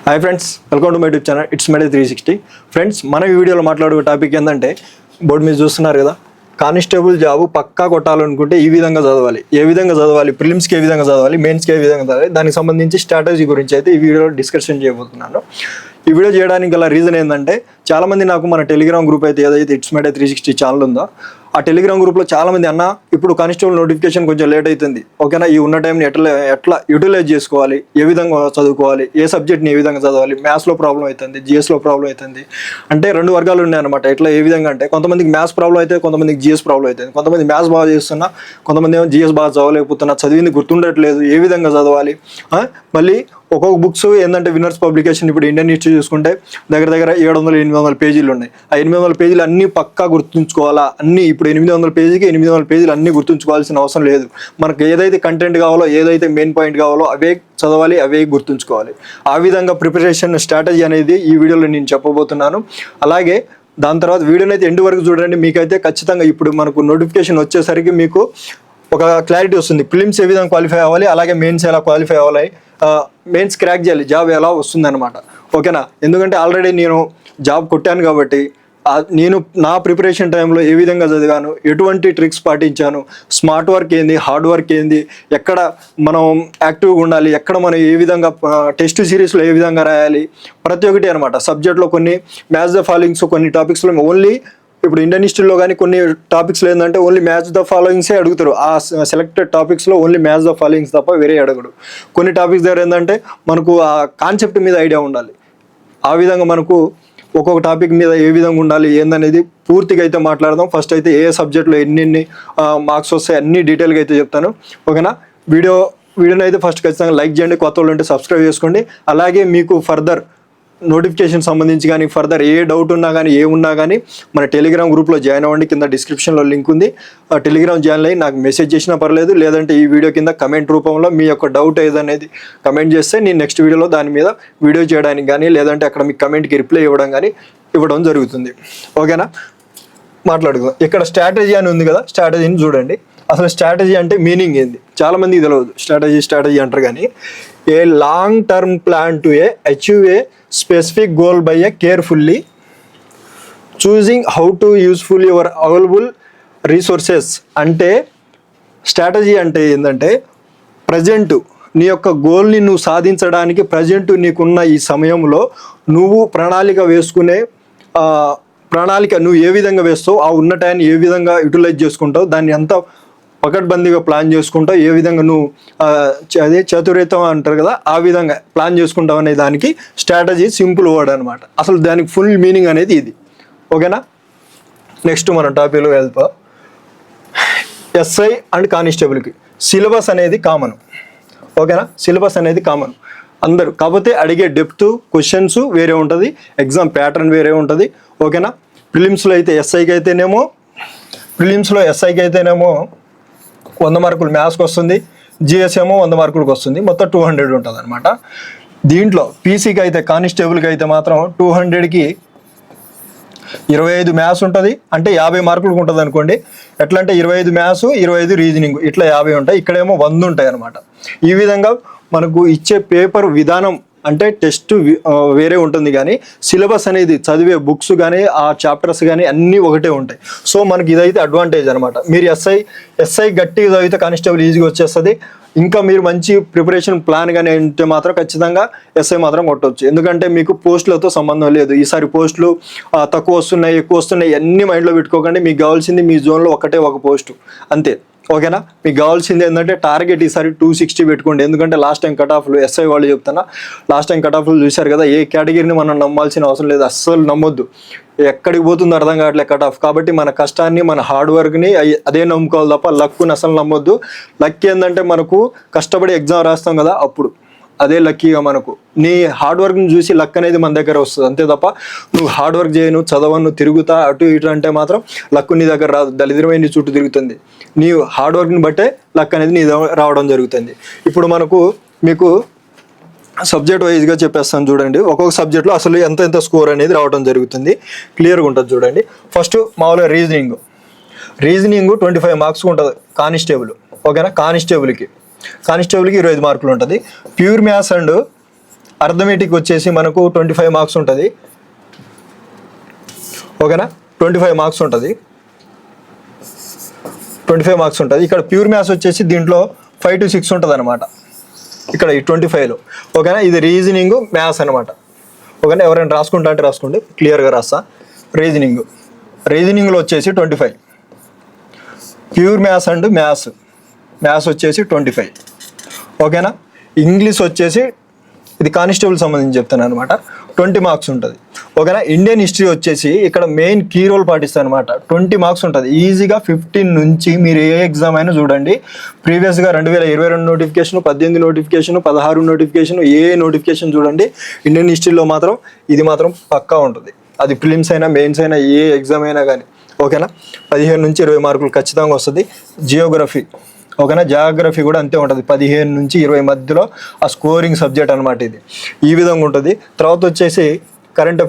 Hi friends, welcome to my YouTube channel it's మెడే 360. Friends, మన ఈ వీడియోలో మాట్లాడే టాపిక్ ఏంటంటే, బోర్డు మీద చూస్తున్నారు కదా, కానిస్టేబుల్ జాబ్ పక్కా కొట్టాలనుకుంటే ఈ విధంగా చదవాలి. ఏ విధంగా చదవాలి, ప్రిలిమ్స్కి ఏ విధంగా చదవాలి, మెయిన్స్కి ఏ విధంగా చదవాలి, దానికి సంబంధించి స్ట్రాటజీ గురించి అయితే ఈ వీడియోలో డిస్కషన్ చేయబోతున్నాను. ఈ వీడియో చేయడానికి గల రీజన్ ఏంటంటే, చాలామంది నాకు మన టెలిగ్రామ్ గ్రూప్ అయితే ఏదైతే ఇట్స్ మెడే 360 ఛానల్ ఉందో, ఆ టెలిగ్రామ్ గ్రూప్లో చాలామంది అన్న ఇప్పుడు కానిస్టేబుల్ నోటిఫికేషన్ కొంచెం లేట్ అవుతుంది, ఓకేనా, ఈ ఉన్న టైంని ఎట్లా యూటిలైజ్ చేసుకోవాలి, ఏ విధంగా చదువుకోవాలి, ఏ సబ్జెక్ట్ని ఏ విధంగా చదవాలి, మ్యాథ్స్లో ప్రాబ్లం అవుతుంది, జిఎస్లో ప్రాబ్లం అవుతుంది అంటే రెండు వర్గాలు ఉన్నాయన్నమాట. ఎట్లా ఏ విధంగా అంటే, కొంతమందికి మ్యాథ్స్ ప్రాబ్లం అయితే, కొంతమందికి జిఎస్ ప్రాబ్లం అవుతుంది. కొంతమంది మ్యాథ్స్ బాగా చేస్తున్నా, కొంతమంది ఏమో జిఎస్ బాగా చదవలేకపోతున్నా, చదివింది గుర్తుండట్లేదు, ఏ విధంగా చదవాలి. మళ్ళీ ఒక్కొక్క బుక్స్ ఏంటంటే, విన్నర్స్ పబ్లికేషన్ ఇప్పుడు ఇండియన్ హిస్టరీ చూసుకుంటే దగ్గర 700-800 పేజీలు ఉన్నాయి. ఆ 800 పేజీలు అన్నీ పక్కా గుర్తుంచుకోవాలా, అన్నీ ఇప్పుడు 800 పేజీకి 800 పేజీలు అన్నీ గుర్తుంచుకోవాల్సిన అవసరం లేదు. మనకు ఏదైతే కంటెంట్ కావాలో, ఏదైతే మెయిన్ పాయింట్ కావాలో అవే చదవాలి, అవే గుర్తుంచుకోవాలి. ఆ విధంగా ప్రిపరేషన్ స్ట్రాటజీ అనేది ఈ వీడియోలో నేను చెప్పబోతున్నాను. అలాగే దాని తర్వాత వీడియోని అయితే ఎండ్ వరకు చూడండి. మీకైతే ఖచ్చితంగా ఇప్పుడు మనకు నోటిఫికేషన్ వచ్చేసరికి మీకు ఒక క్లారిటీ వస్తుంది. ప్రిలిమ్స్ ఏ విధంగా క్వాలిఫై అవ్వాలి, అలాగే మెయిన్స్ ఎలా క్వాలిఫై అవ్వాలి, మెయిన్స్ క్రాక్ చేయాలి, జాబ్ ఎలా వస్తుంది అనమాట, ఓకేనా. ఎందుకంటే ఆల్రెడీ నేను జాబ్ కొట్టాను కాబట్టి నేను నా ప్రిపరేషన్ టైంలో ఏ విధంగా చదివాను, ఎటువంటి ట్రిక్స్ పాటించాను, స్మార్ట్ వర్క్ ఏంది, హార్డ్ వర్క్ ఏంది, ఎక్కడ మనం యాక్టివ్గా ఉండాలి, ఎక్కడ మనం ఏ విధంగా టెస్ట్ సిరీస్లో ఏ విధంగా రాయాలి, ప్రతి ఒక్కటి అనమాట. సబ్జెక్ట్లో కొన్ని మ్యాథ్స్ ద ఫాలోయింగ్స్, కొన్ని టాపిక్స్లో ఓన్లీ ఇప్పుడు ఇండియన్ హిస్టరీలో కానీ కొన్ని టాపిక్స్లో ఏంటంటే ఓన్లీ మ్యాథ్స్ ద ఫాలోయింగ్సే అడుగుతారు. ఆ సెలెక్టెడ్ టాపిక్స్లో ఓన్లీ మ్యాథ్స్ ద ఫాలోయింగ్స్ తప్ప వేరే అడగడు. కొన్ని టాపిక్స్ దగ్గర ఏంటంటే మనకు ఆ కాన్సెప్ట్ మీద ఐడియా ఉండాలి. ఆ విధంగా మనకు ఒక్కొక్క టాపిక్ మీద ఏ విధంగా ఉండాలి ఏందనేది పూర్తిగా అయితే మాట్లాడదాం. ఫస్ట్ అయితే ఏ సబ్జెక్ట్లో ఎన్ని మార్క్స్ వస్తాయి అన్ని డీటెయిల్గా అయితే చెప్తాను, ఓకేనా. వీడియోని అయితే ఫస్ట్ ఖచ్చితంగా లైక్ చేయండి, కొత్త వాళ్ళు ఉంటే సబ్స్క్రైబ్ చేసుకోండి. అలాగే మీకు ఫర్దర్ నోటిఫికేషన్ సంబంధించి కానీ ఫర్దర్ ఏ డౌట్ ఉన్నా కానీ ఏమున్నా కానీ మన టెలిగ్రామ్ గ్రూప్లో జాయిన్ అవ్వండి. కింద డిస్క్రిప్షన్లో లింక్ ఉంది. టెలిగ్రామ్ జాయిన్ అయ్యి నాకు మెసేజ్ చేసినా పర్లేదు, లేదంటే ఈ వీడియో కింద కమెంట్ రూపంలో మీ యొక్క డౌట్ ఏదనేది కమెంట్ చేస్తే నేను నెక్స్ట్ వీడియోలో దాని మీద వీడియో చేయడానికి కానీ, లేదంటే అక్కడ మీ కమెంట్కి రిప్లై ఇవ్వడం జరుగుతుంది, ఓకేనా. మాట్లాడుకుందాం. ఇక్కడ స్ట్రాటజీ అని ఉంది కదా, స్ట్రాటజీని చూడండి. అసలు స్ట్రాటజీ అంటే మీనింగ్ ఏంది చాలామందికి తెలియదు. స్ట్రాటజీ అంటారు కానీ, a long term plan to achieve a specific goal by carefully choosing how to useful your available resources. అంటే స్ట్రాటజీ అంటే ఏంటంటే, ప్రజెంట్ నీ యొక్క గోల్ని నువ్వు సాధించడానికి ప్రజెంట్ నీకున్న ఈ సమయంలో నువ్వు ప్రణాళిక వేసుకునే ప్రణాళిక నువ్వు ఏ విధంగా వేస్తావు, ఆ ఉన్న టైంని ఏ విధంగా యూటిలైజ్ చేసుకుంటావు, దాన్ని ఎంత పకడ్బందీగా ప్లాన్ చేసుకుంటావు, ఏ విధంగా నువ్వు అదే చతురేతం అంటారు కదా, ఆ విధంగా ప్లాన్ చేసుకుంటావు అనే దానికి స్ట్రాటజీ సింపుల్ వర్డ్ అనమాట. అసలు దానికి ఫుల్ మీనింగ్ అనేది ఇది, ఓకేనా. నెక్స్ట్ మనం టాపిక్లో వెళ్తాం. ఎస్ఐ అండ్ కానిస్టేబుల్కి సిలబస్ అనేది కామన్, ఓకేనా. సిలబస్ అనేది కామన్ అందరూ, కాకపోతే అడిగే డెప్త్ క్వశ్చన్స్ వేరే ఉంటుంది, ఎగ్జామ్ ప్యాటర్న్ వేరే ఉంటుంది, ఓకేనా. ప్రిలిమ్స్లో ఎస్ఐకి అయితేనేమో 100 మార్కులు మ్యాథ్స్కి వస్తుంది, జిఎస్ ఏమో 100 మార్కులకు వస్తుంది, మొత్తం 200 ఉంటుంది అనమాట. దీంట్లో పీసీకి అయితే, కానిస్టేబుల్కి అయితే మాత్రం 200కి 25 మ్యాథ్స్ ఉంటుంది, అంటే 50 మార్కులకు ఉంటుంది అనుకోండి. ఎట్లా అంటే 25 మ్యాథ్స్, 25 రీజనింగ్, ఇట్లా 50 ఉంటాయి. ఇక్కడేమో 100 ఉంటాయి అనమాట. ఈ విధంగా మనకు ఇచ్చే పేపర్ విధానం అంటే టెస్ట్ వేరే ఉంటుంది, కానీ సిలబస్ అనేది చదివే బుక్స్ కానీ ఆ చాప్టర్స్ కానీ అన్నీ ఒకటే ఉంటాయి. సో మనకి ఇదైతే అడ్వాంటేజ్ అనమాట. మీరు ఎస్ఐ గట్టిగా చదివితే కానిస్టేబుల్ ఈజీగా వచ్చేస్తుంది. ఇంకా మీరు మంచి ప్రిపరేషన్ ప్లాన్ కానీ ఉంటే మాత్రం ఖచ్చితంగా ఎస్ఐ మాత్రం కొట్టవచ్చు. ఎందుకంటే మీకు పోస్టులతో సంబంధం లేదు. ఈసారి పోస్టులు తక్కువ వస్తున్నాయి, ఎక్కువ వస్తున్నాయి అన్ని మైండ్లో పెట్టుకోకండి. మీకు కావాల్సింది మీ జోన్లో ఒక పోస్టు అంతే, ఓకేనా. మీకు కావాల్సింది ఏంటంటే టార్గెట్ ఈసారి 260 పెట్టుకోండి. ఎందుకంటే లాస్ట్ టైం కట్ ఆఫ్లు ఎస్ఐ వాళ్ళు చెప్తున్నా, లాస్ట్ టైం కట్ ఆఫ్లు చూశారు కదా, ఏ కేటగిరీని మనం నమ్మాల్సిన అవసరం లేదు, అస్సలు నమ్మొద్దు. ఎక్కడికి పోతుందో అర్థం కావట్లేదు కట్ ఆఫ్. కాబట్టి మన కష్టాన్ని, మన హార్డ్ వర్క్ని అదే నమ్ముకోవాలి తప్ప లక్కుని అసలు నమ్మొద్దు. లక్ ఏంటంటే మనకు కష్టపడి ఎగ్జామ్ రాస్తాం కదా, అప్పుడు అదే లక్కీగా మనకు నీ హార్డ్ వర్క్ని చూసి లక్ అనేది మన దగ్గర వస్తుంది, అంతే తప్ప నువ్వు హార్డ్ వర్క్ చేయను, చదవను, తిరుగుతా అటు ఇటు అంటే మాత్రం లక్ నీ దగ్గర రాదు. దళిద్రమైన నీ చుట్టూ తిరుగుతుంది. నీ హార్డ్ వర్క్ని బట్టే లక్ అనేది నీ రావడం జరుగుతుంది. ఇప్పుడు మీకు సబ్జెక్ట్ వైజ్గా చెప్పేస్తాను చూడండి. ఒక్కొక్క సబ్జెక్ట్లో అసలు ఎంత స్కోర్ అనేది రావడం జరుగుతుంది, క్లియర్గా ఉంటుంది చూడండి. ఫస్ట్ మామూలుగా రీజనింగ్ 25 మార్క్స్ ఉంటుంది కానిస్టేబుల్, ఓకేనా. కానిస్టేబుల్కి 25 మార్కులు ఉంటుంది. ప్యూర్ మ్యాథ్స్ అండ్ అర్థమెటిక్ వచ్చేసి మనకు 25 మార్క్స్ ఉంటుంది, ఓకేనా. 25 మార్క్స్ ఉంటుంది, 25 మార్క్స్ ఉంటుంది. ఇక్కడ ప్యూర్ మ్యాథ్స్ వచ్చేసి దీంట్లో 5 to 6 ఉంటుంది అనమాట, ఇక్కడ ఈ 25లో, ఓకేనా. ఇది రీజనింగ్ మ్యాథ్స్ అనమాట, ఓకేనా. ఎవరైనా రాసుకుంటా అంటే రాసుకోండి, క్లియర్గా రాస్తా. రీజనింగ్లో వచ్చేసి 25, ప్యూర్ మ్యాథ్స్ అండ్ మ్యాథ్స్ వచ్చేసి 25, ఓకేనా. ఇంగ్లీష్ వచ్చేసి ఇది కానిస్టేబుల్ సంబంధించి చెప్తాను అనమాట, 20 మార్క్స్ ఉంటుంది, ఓకేనా. ఇండియన్ హిస్టరీ వచ్చేసి ఇక్కడ మెయిన్ కీ రోల్ పాటిస్తుంది అనమాట, 20 మార్క్స్ ఉంటుంది. ఈజీగా 15 నుంచి మీరు ఏ ఎగ్జామ్ అయినా చూడండి, ప్రీవియస్గా 2022 నోటిఫికేషన్, 18 నోటిఫికేషన్, 16 నోటిఫికేషన్, ఏ నోటిఫికేషన్ చూడండి, ఇండియన్ హిస్టరీలో మాత్రం ఇది మాత్రం పక్కా ఉంటుంది. అది ప్రిలిమ్స్ అయినా మెయిన్స్ అయినా ఏ ఎగ్జామ్ అయినా కానీ, ఓకేనా. 15 నుంచి 20 మార్కులు ఖచ్చితంగా వస్తుంది. జియోగ్రఫీ, ఓకేనా. జాగ్రఫీ కూడా అంతే ఉంటుంది, 15 నుంచి 20 మధ్యలో ఆ స్కోరింగ్ సబ్జెక్ట్ అనమాట. ఇది ఈ విధంగా ఉంటుంది. తర్వాత వచ్చేసి కరెంట్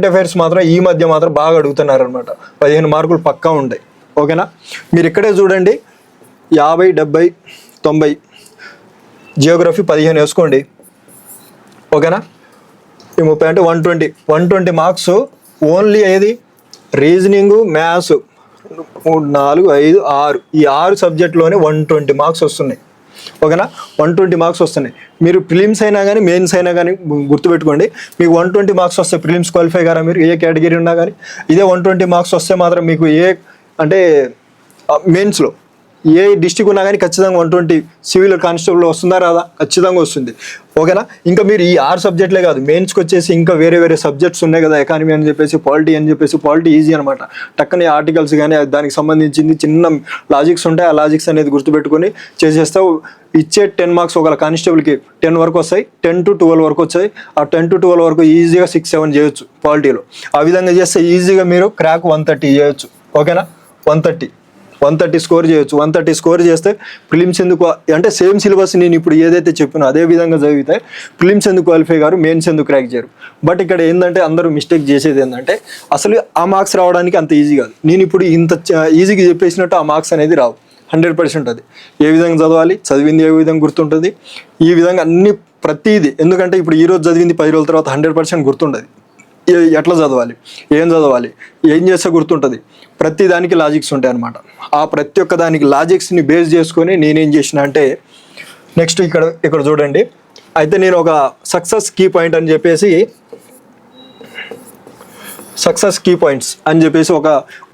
అఫైర్స్ మాత్రం ఈ మధ్య మాత్రం బాగా అడుగుతున్నారు అనమాట, 15 మార్కులు పక్కా ఉంటాయి, ఓకేనా. మీరు ఇక్కడే చూడండి, 50, 70, 90, జియోగ్రఫీ 15 వేసుకోండి, ఓకేనా. ఈ 30 అంటే 120 మార్క్స్ ఓన్లీ. ఏది రీజనింగ్, మ్యాథ్స్ 3, 4, 5, 6 ఈ 6 సబ్జెక్ట్లోనే 120 మార్క్స్ వస్తున్నాయి, ఓకేనా. 120 మార్క్స్ వస్తున్నాయి. మీరు ప్రిలిమ్స్ అయినా కానీ మెయిన్స్ అయినా కానీ గుర్తుపెట్టుకోండి, మీకు 120 మార్క్స్ వస్తే ప్రిలిమ్స్ క్వాలిఫై గారా మీరు ఏ కేటగిరీ ఉన్నా కానీ. ఇదే 120 మార్క్స్ వస్తే మాత్రం మీకు ఏ అంటే మెయిన్స్లో ఏ డిస్టిక్ ఉన్నా కానీ ఖచ్చితంగా 120 సివిల్ కానిస్టేబుల్ వస్తుందా రాదా, ఖచ్చితంగా వస్తుంది, ఓకేనా. ఇంకా మీరు ఈ 6 సబ్జెక్టులే కాదు, మెయిన్స్కి వచ్చేసి ఇంకా వేరే సబ్జెక్ట్స్ ఉన్నాయి కదా, ఎకానమీ అని చెప్పేసి, పాలిటీ ఈజీ అనమాట. టక్కని ఆర్టికల్స్ కానీ దానికి సంబంధించింది చిన్న లాజిక్స్ ఉంటాయి, ఆ లాజిక్స్ అనేది గుర్తుపెట్టుకొని చేసేస్తే ఇచ్చే 10 మార్క్స్ ఒకవేళ కానిస్టేబుల్కి 10 వరకు వస్తాయి, 10 to 12 వరకు వచ్చాయి. ఆ 10 to 12 వరకు ఈజీగా 6, 7 చేయొచ్చు పాలిటీలో. ఆ విధంగా చేస్తే ఈజీగా మీరు క్రాక్ 130 చేయొచ్చు, ఓకేనా. 130 స్కోర్ చేయొచ్చు. 130 స్కోర్ చేస్తే ప్రిలిమ్స్ ఎందుకు అంటే సేమ్ సిలబస్ నేను ఇప్పుడు ఏదైతే చెప్పినో అదే విధంగా చదివితే ప్రిలిమ్స్ ఎందుకు క్వాలిఫై గారు, మెయిన్స్ ఎందుకు క్రాక్ చేయరు. బట్ ఇక్కడ ఏంటంటే అందరూ మిస్టేక్ చేసేది ఏంటంటే అసలు ఆ మార్క్స్ రావడానికి అంత ఈజీ కాదు. నేను ఇప్పుడు ఇంత ఈజీగా చెప్పేసినట్టు ఆ మార్క్స్ అనేది రావు, 100% అది. ఏ విధంగా చదవాలి, చదివింది ఏ విధంగా గుర్తుంటుంది, ఈ విధంగా అన్ని ప్రతిదీ. ఎందుకంటే ఇప్పుడు ఈరోజు చదివింది 10 రోజుల తర్వాత 100% గుర్తుంటుంది. ఎట్లా చదవాలి, ఏం చేస్తే గుర్తుంటుంది, ప్రతి దానికి లాజిక్స్ ఉంటాయి అనమాట. ఆ ప్రతి ఒక్క దానికి లాజిక్స్ని బేస్ చేసుకొని నేనేం చేసిన అంటే నెక్స్ట్ ఇక్కడ చూడండి. అయితే నేను ఒక సక్సెస్ కీ పాయింట్స్ అని చెప్పేసి ఒక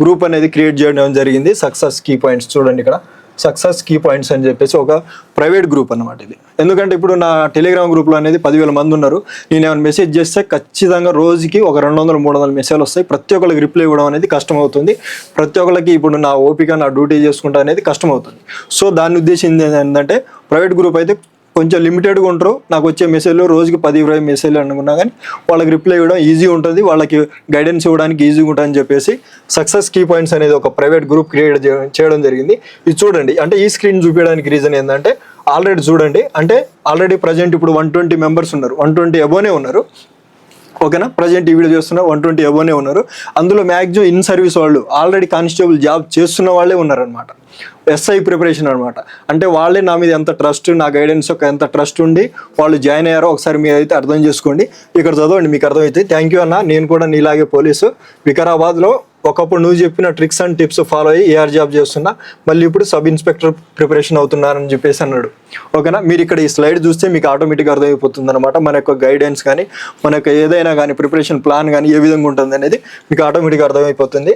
గ్రూప్ అనేది క్రియేట్ చేయడం జరిగింది. సక్సెస్ కీ పాయింట్స్ చూడండి, ఇక్కడ సక్సెస్ కీ పాయింట్స్ అని చెప్పేసి ఒక ప్రైవేట్ గ్రూప్ అనమాట ఇది. ఎందుకంటే ఇప్పుడు నా టెలిగ్రామ్ గ్రూప్లో అనేది 10,000 మంది ఉన్నారు. నేను ఏమైనా మెసేజ్ చేస్తే ఖచ్చితంగా రోజుకి ఒక 200-300 మెసేజ్లు వస్తాయి. ప్రతి ఒక్కరికి రిప్లై ఇవ్వడం అనేది కష్టం అవుతుంది. ప్రతి ఒక్కరికి ఇప్పుడు నా ఓపిక, నా డ్యూటీ చేసుకుంటా అనేది కష్టం అవుతుంది. సో దాని ఉద్దేశం ఏంటంటే ప్రైవేట్ గ్రూప్ అయితే కొంచెం లిమిటెడ్గా ఉంటారు. నాకు వచ్చే మెసేజ్లు రోజుకి 10-20 మెసేజ్లు అనుకున్నా కానీ వాళ్ళకి రిప్లై ఇవ్వడం ఈజీ ఉంటుంది, వాళ్ళకి గైడెన్స్ ఇవ్వడానికి ఈజీగా ఉంటుందని చెప్పేసి సక్సెస్ కీ పాయింట్స్ అనేది ఒక ప్రైవేట్ గ్రూప్ క్రియేట్ చేయడం జరిగింది. ఇది చూడండి, అంటే ఈ స్క్రీన్ చూపించడానికి రీజన్ ఏంటంటే ఆల్రెడీ చూడండి, అంటే ఆల్రెడీ ప్రజెంట్ ఇప్పుడు 120 మెంబర్స్ ఉన్నారు, 120 అబోనే ఉన్నారు, ఓకేనా. ప్రజెంట్ ఈ వీడియో చేస్తున్న 120 అబోనే ఉన్నారు. అందులో మ్యాక్సిమం ఇన్ సర్వీస్ వాళ్ళు ఆల్రెడీ కానిస్టేబుల్ జాబ్ చేస్తున్న వాళ్ళే ఉన్నారనమాట. ఎస్ఐ ప్రిపరేషన్ అనమాట. అంటే వాళ్ళే నా మీద ఎంత ట్రస్ట్, నా గైడెన్స్ యొక్క ఎంత ట్రస్ట్ ఉండి వాళ్ళు జాయిన్ అయ్యారో ఒకసారి మీరు అయితే అర్థం చేసుకోండి. ఇక్కడ చదవండి, మీకు అర్థమైతే. థ్యాంక్ యూ అన్న, నేను కూడా నీలాగే పోలీసు వికారాబాద్లో ఒకప్పుడు నువ్వు చెప్పిన ట్రిక్స్ అండ్ టిప్స్ ఫాలో అయ్యి ఏఆర్ జాబ్ చేస్తున్నా, మళ్ళీ ఇప్పుడు సబ్ ఇన్స్పెక్టర్ ప్రిపరేషన్ అవుతున్నానని చెప్పేసి అన్నాడు, ఓకేనా. మీరు ఇక్కడ ఈ స్లైడ్ చూస్తే మీకు ఆటోమేటిక్గా అర్థమైపోతుంది అనమాట. మన యొక్క గైడెన్స్ కానీ మన యొక్క ఏదైనా కానీ ప్రిపరేషన్ ప్లాన్ కానీ ఏ విధంగా ఉంటుంది అనేది మీకు ఆటోమేటిక్గా అర్థమైపోతుంది.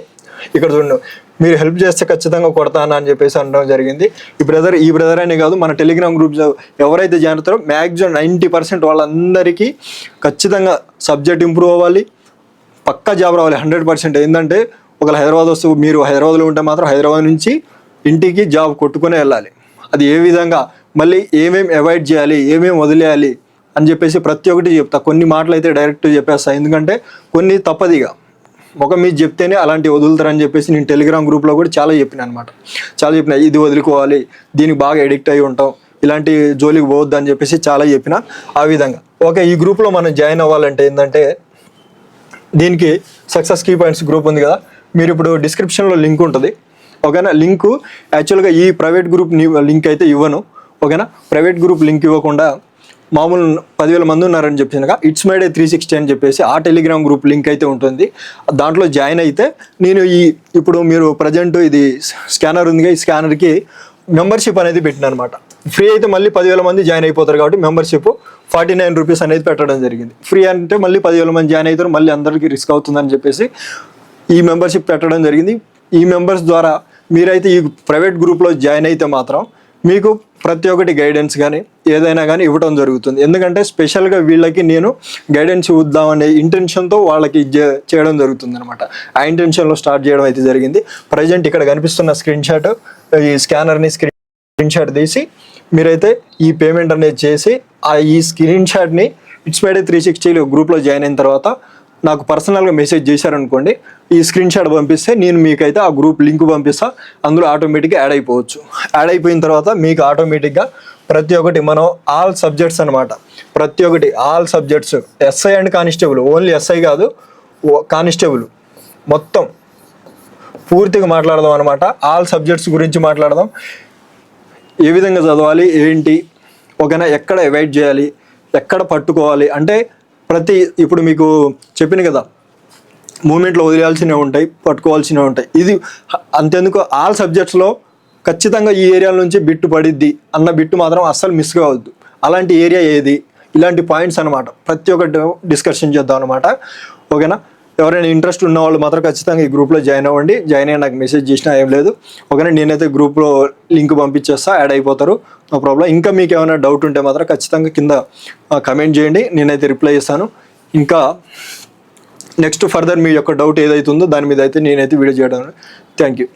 ఇక్కడ చూడండి, మీరు హెల్ప్ చేస్తే ఖచ్చితంగా కొడతానా అని చెప్పేసి అనడం జరిగింది. ఈ బ్రదర్ అనే కాదు, మన టెలిగ్రామ్ గ్రూప్ ఎవరైతే జాయిన్ అవుతారో మ్యాక్సిమం 90% వాళ్ళందరికీ ఖచ్చితంగా సబ్జెక్ట్ ఇంప్రూవ్ అవ్వాలి, పక్కా జాబ్ రావాలి 100%. ఏంటంటే ఒకవేళ హైదరాబాద్ వస్తే మీరు హైదరాబాద్లో ఉంటే మాత్రం హైదరాబాద్ నుంచి ఇంటికి జాబ్ కొట్టుకునే వెళ్ళాలి. అది ఏ విధంగా మళ్ళీ ఏమేమి అవాయిడ్ చేయాలి, ఏమేమి వదిలేయాలి అని చెప్పేసి ప్రతి ఒక్కటి చెప్తా. కొన్ని మాటలు అయితే డైరెక్ట్ చెప్పేస్తా, ఎందుకంటే కొన్ని తప్పదిగా ముఖం మీద చెప్తేనే అలాంటివి వదులుతారని చెప్పేసి నేను టెలిగ్రామ్ గ్రూప్లో కూడా చాలా చెప్పిన అనమాట. ఇది వదులుకోవాలి, దీనికి బాగా ఎడిక్ట్ అయి ఉంటాం, ఇలాంటి జోలికి పోవద్దు అని చెప్పేసి చాలా చెప్పిన. ఆ విధంగా ఓకే, ఈ గ్రూప్లో మనం జాయిన్ అవ్వాలంటే ఏంటంటే దీనికి సక్సెస్ కీ పాయింట్స్ గ్రూప్ ఉంది కదా, మీరు ఇప్పుడు డిస్క్రిప్షన్లో లింక్ ఉంటుంది, ఓకేనా. లింకు యాక్చువల్గా ఈ ప్రైవేట్ గ్రూప్ లింక్ అయితే ఇవ్వను, ఓకేనా. ప్రైవేట్ గ్రూప్ లింక్ ఇవ్వకుండా మామూలు 10,000 మంది ఉన్నారని చెప్పినాక ఇట్స్ మై డే 360 అని చెప్పేసి ఆ టెలిగ్రామ్ గ్రూప్ లింక్ అయితే ఉంటుంది. దాంట్లో జాయిన్ అయితే నేను ఇప్పుడు మీరు ప్రజెంట్ ఇది స్కానర్ ఉందిగా, ఈ స్కానర్కి మెంబర్షిప్ అనేది పెట్టిన అనమాట. ఫ్రీ అయితే మళ్ళీ 10,000 మంది జాయిన్ అయిపోతారు కాబట్టి మెంబర్షిప్ 49 రూపీస్ అనేది పెట్టడం జరిగింది. ఫ్రీ అంటే మళ్ళీ 10,000 మంది జాయిన్ అవుతారు, మళ్ళీ అందరికీ రిస్క్ అవుతుందని చెప్పేసి ఈ మెంబర్షిప్ పెట్టడం జరిగింది. ఈ మెంబర్స్ ద్వారా మీరైతే ఈ ప్రైవేట్ గ్రూప్లో జాయిన్ అయితే మాత్రం మీకు ప్రతి ఒక్కటి గైడెన్స్ కానీ ఏదైనా కానీ ఇవ్వడం జరుగుతుంది. ఎందుకంటే స్పెషల్గా వీళ్ళకి నేను గైడెన్స్ ఇద్దామనే ఇంటెన్షన్తో వాళ్ళకి చేయడం జరుగుతుంది అనమాట. ఆ ఇంటెన్షన్లో స్టార్ట్ చేయడం అయితే జరిగింది. ప్రజెంట్ ఇక్కడ కనిపిస్తున్న స్క్రీన్ షాట్, ఈ స్కానర్ని స్క్రీన్ షాట్ తీసి మీరైతే ఈ పేమెంట్ అనేది చేసి ఈ స్క్రీన్ షాట్ని ఇట్స్ మై డే 360 గ్రూప్లో జాయిన్ అయిన తర్వాత నాకు పర్సనల్గా మెసేజ్ చేశారనుకోండి, ఈ స్క్రీన్ షాట్ పంపిస్తే నేను మీకైతే ఆ గ్రూప్ లింక్ పంపిస్తా. అందులో ఆటోమేటిక్గా యాడ్ అయిపోవచ్చు. యాడ్ అయిపోయిన తర్వాత మీకు ఆటోమేటిక్గా ప్రతి ఒక్కటి మనం ఆల్ సబ్జెక్ట్స్ అనమాట, ప్రతి ఒక్కటి all subjects SI and constable, only SI కాదు కానిస్టేబుల్ మొత్తం పూర్తిగా మాట్లాడదాం అనమాట. ఆల్ సబ్జెక్ట్స్ గురించి మాట్లాడదాం. ఏ విధంగా చదవాలి ఏంటి, ఓకేనా, ఎక్కడ అవాయిడ్ చేయాలి, ఎక్కడ పట్టుకోవాలి అంటే ఇప్పుడు మీకు చెప్పిన కదా, మూమెంట్లో వదిలేయాల్సినవి ఉంటాయి, పట్టుకోవాల్సినవి ఉంటాయి. ఇది అంతెందుకు ఆల్ సబ్జెక్ట్స్లో ఖచ్చితంగా ఈ ఏరియా నుంచి బిట్టు పడిద్ది అన్న బిట్టు మాత్రం అస్సలు మిస్ కావద్దు. అలాంటి ఏరియా ఏది, ఇలాంటి పాయింట్స్ అనమాట ప్రతి ఒక్కటి డిస్కషన్ చేద్దాం అనమాట. ఓకేనా, ఎవరైనా ఇంట్రెస్ట్ ఉన్న వాళ్ళు మాత్రం ఖచ్చితంగా ఈ గ్రూప్లో జాయిన్ అవ్వండి. జాయిన్ అయ్యి నాకు మెసేజ్ చేసినా ఏం లేదు, ఓకేనా. నేనైతే గ్రూప్లో లింక్ పంపించేస్తా, యాడ్ అయిపోతారు, నో ప్రాబ్లం. ఇంకా మీకు ఏమైనా డౌట్ ఉంటే మాత్రం ఖచ్చితంగా కింద కమెంట్ చేయండి, నేనైతే రిప్లై చేస్తాను. ఇంకా నెక్స్ట్ ఫర్దర్ మీ యొక్క డౌట్ ఏదైతే ఉందో దాని మీద అయితే నేనైతే వీడియో చేయడం. Thank you.